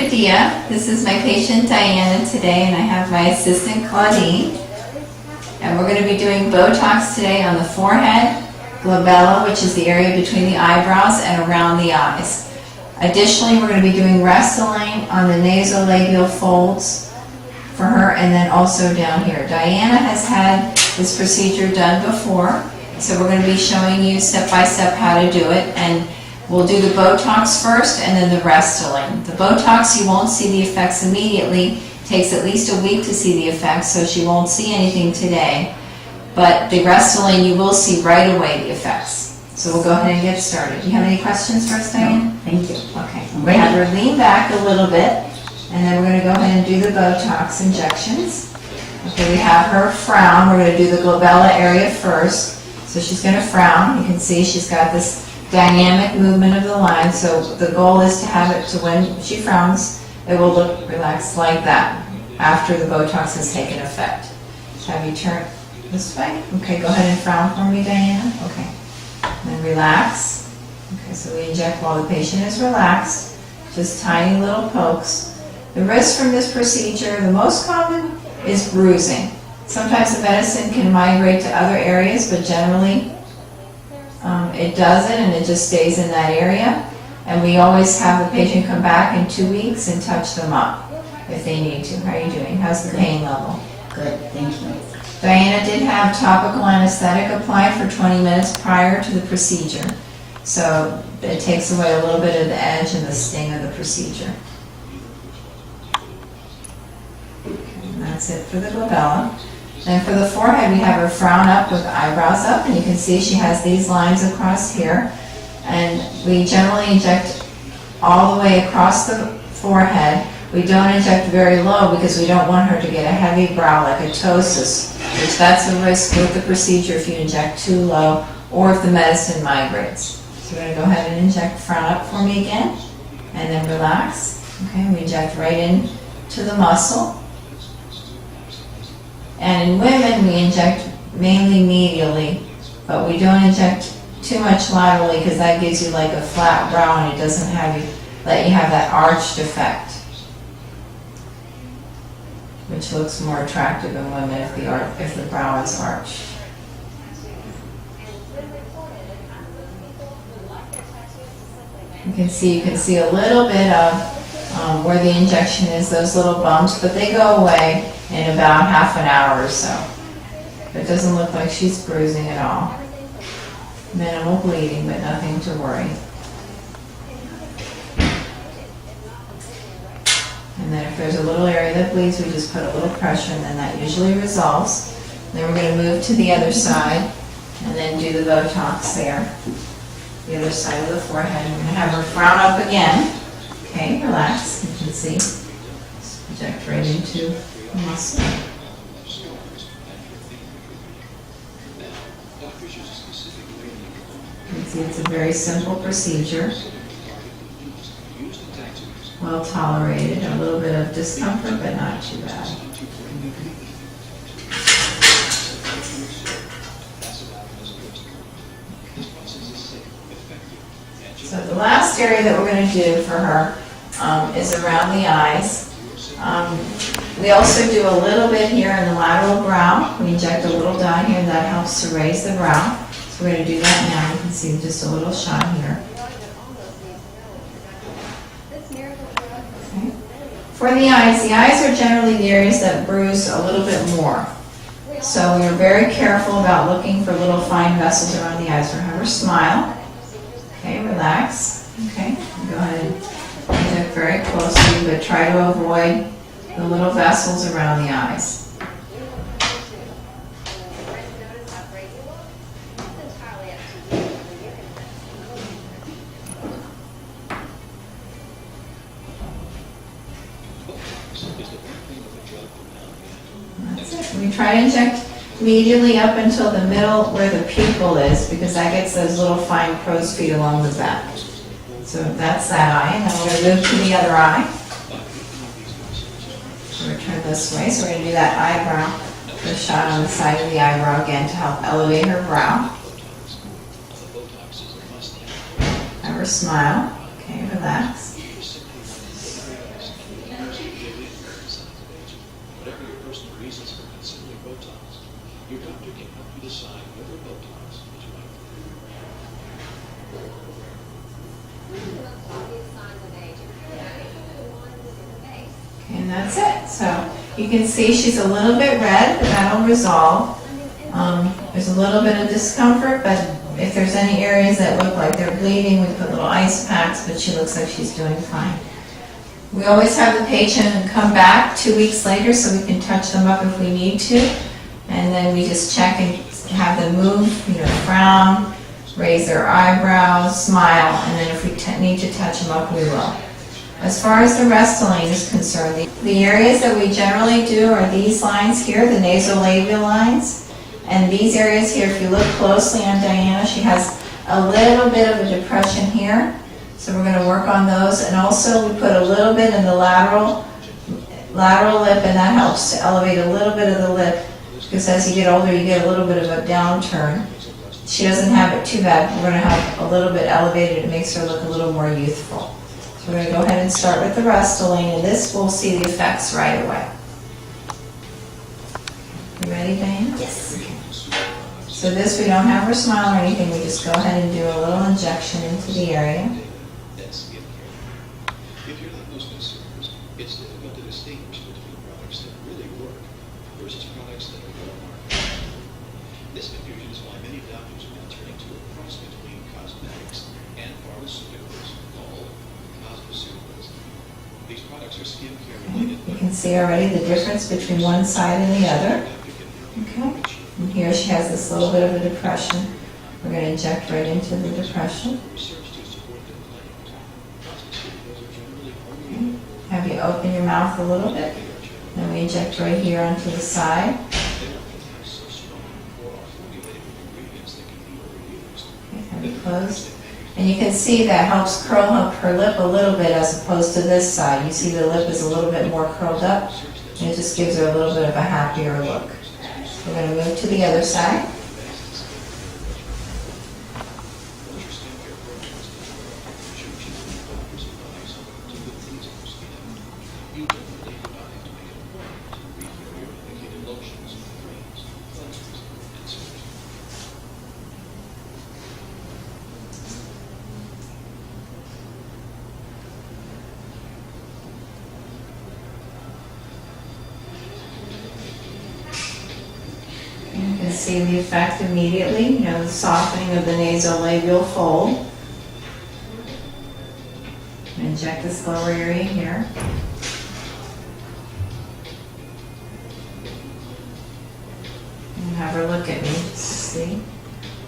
Badia. This is my patient Diana today, and I have my assistant Claudine. And we're going to be doing Botox today on the forehead, glabella, which is the area between the eyebrows and around the eyes. Additionally, we're going to be doing Restylane on the nasolabial folds for her, and then also down here. Diana has had this procedure done before, so we're going to be showing you step by step how to do it. And we'll do the Botox first and then the Restylane. The Botox, you won't see the effects immediately. It takes at least a week to see the effects, so she won't see anything today. But the Restylane, you will see right away the effects. So we'll go ahead and get started. Do you have any questions for us, Diane? No, thank you. Okay. We're going to have her lean back a little bit, and then we're going to go ahead and do the Botox injections. Okay, we have her frown. We're going to do the glabella area first. So she's going to frown. You can see she's got this dynamic movement of the line, so the goal is to have it to when she frowns, it will look relaxed like that after the Botox has taken effect. Have you turn this way? Okay, go ahead and frown for me, Diana. Okay. And then relax. Okay, so we inject while the patient is relaxed, just tiny little pokes. The risk from this procedure, the most common, is bruising. Sometimes the medicine can migrate to other areas, but generally it doesn't, and it just stays in that area. And we always have the patient come back in 2 weeks and touch them up if they need to. How are you doing? How's the pain level? Good, thank you. Diana did have topical anesthetic applied for 20 minutes prior to the procedure. So it takes away a little bit of the edge and the sting of the procedure. Okay, and that's it for the glabella. Then for the forehead, we have her frown up with eyebrows up, and you can see she has these lines across here. And we generally inject all the way across the forehead. We don't inject very low because we don't want her to get a heavy brow like a ptosis, which that's a risk with the procedure if you inject too low or if the medicine migrates. So we're going to go ahead and inject frown up for me again, and then relax. Okay, we inject right in to the muscle. And in women, we inject mainly medially, but we don't inject too much laterally because that gives you like a flat brow and it doesn't let you have that arched effect, which looks more attractive in women if the brow is arched. You can see a little bit of where the injection is, those little bumps, but they go away in about half an hour or so. It doesn't look like she's bruising at all. Minimal bleeding, but nothing to worry. And then if there's a little area that bleeds, we just put a little pressure, and then that usually resolves. Then we're going to move to the other side and then do the Botox there. The other side of the forehead. We're going to have her frown up again. Okay, relax. You can see. Just project right into the muscle. You can see it's a very simple procedure. Well tolerated. A little bit of discomfort, but not too bad. So the last area that we're going to do for her is around the eyes. We also do a little bit here in the lateral brow. We inject a little down here, and that helps to raise the brow. So we're going to do that now. You can see just a little shot here. Okay. For the eyes are generally the areas that bruise a little bit more. So we're very careful about looking for little fine vessels around the eyes. We're going to have her smile. Okay, relax. Okay, go ahead and inject very closely, but try to avoid the little vessels around the eyes. That's it. We try to inject immediately up until the middle where the pupil is, because that gets those little fine crow's feet along the back. So that's that eye, and then we're going to move to the other eye. So we're going to turn this way, so we're going to do that eyebrow, the shot on the side of the eyebrow again to help elevate her brow. Have her smile. Okay, relax. And that's it. So you can see she's a little bit red, but that'll resolve. There's a little bit of discomfort, but if there's any areas that look like they're bleeding, we put little ice packs, but she looks like she's doing fine. We always have the patient come back 2 weeks later so we can touch them up if we need to. And then we just check and have them move, frown, raise their eyebrows, smile, and then if we need to touch them up, we will. As far as the Restylane is concerned, the areas that we generally do are these lines here, the nasolabial lines. And these areas here, if you look closely on Diana, she has a little bit of a depression here. So we're going to work on those. And also we put a little bit in the lateral lip, and that helps to elevate a little bit of the lip. Because as you get older, you get a little bit of a downturn. She doesn't have it too bad. We're going to have a little bit elevated. It makes her look a little more youthful. So we're going to go ahead and start with the Restylane, and this we'll see the effects right away. You ready, Diana? Yes. So this, we don't have her smile or anything. We just go ahead and do a little injection into the area. If you're like most consumers, it's difficult to distinguish between products that really work versus products that are on market. This confusion is why many doctors are now turning to a cross between cosmetics and pharmaceuticals called cosmeceuticals. These products are skincare related. You can see already the difference between one side and the other. Okay. And here she has this little bit of a depression. We're going to inject right into the depression. Okay. Have you open your mouth a little bit. Then we inject right here onto the side. Okay, have you closed? And you can see that helps curl up her lip a little bit as opposed to this side. You see the lip is a little bit more curled up, and it just gives her a little bit of a happier look. We're going to move to the other side. You can see the effect immediately, the softening of the nasolabial fold. Inject this lower area here. And have her look at me, see?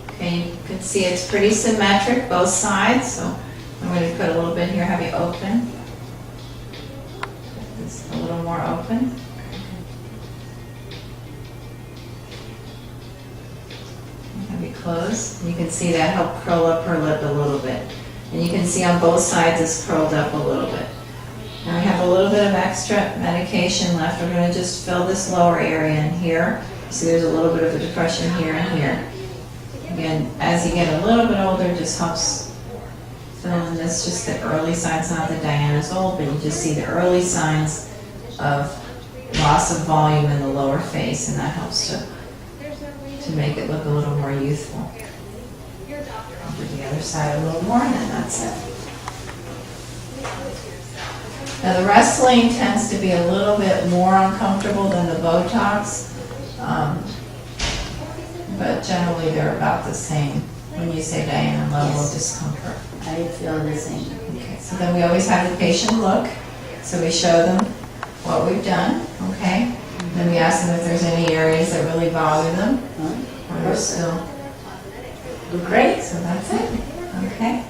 Okay, you can see it's pretty symmetric, both sides, so I'm going to put a little bit here, have you open. It's a little more open. Close. You can see that helped curl up her lip a little bit. And you can see on both sides it's curled up a little bit. Now we have a little bit of extra medication left. We're going to just fill this lower area in here. See there's a little bit of a depression here and here. Again, as you get a little bit older, it just helps fill in this, just the early signs, not that Diana's old, but you just see the early signs of loss of volume in the lower face, and that helps to make it look a little more youthful. Do the other side a little more, and then that's it. Now the Restylane tends to be a little bit more uncomfortable than the Botox, but generally they're about the same when you say Diana level of discomfort. I feel the same. Okay, so then we always have the patient look, so we show them what we've done, okay? Then we ask them if there's any areas that really bother them, or they're still Great. so that's it. Okay.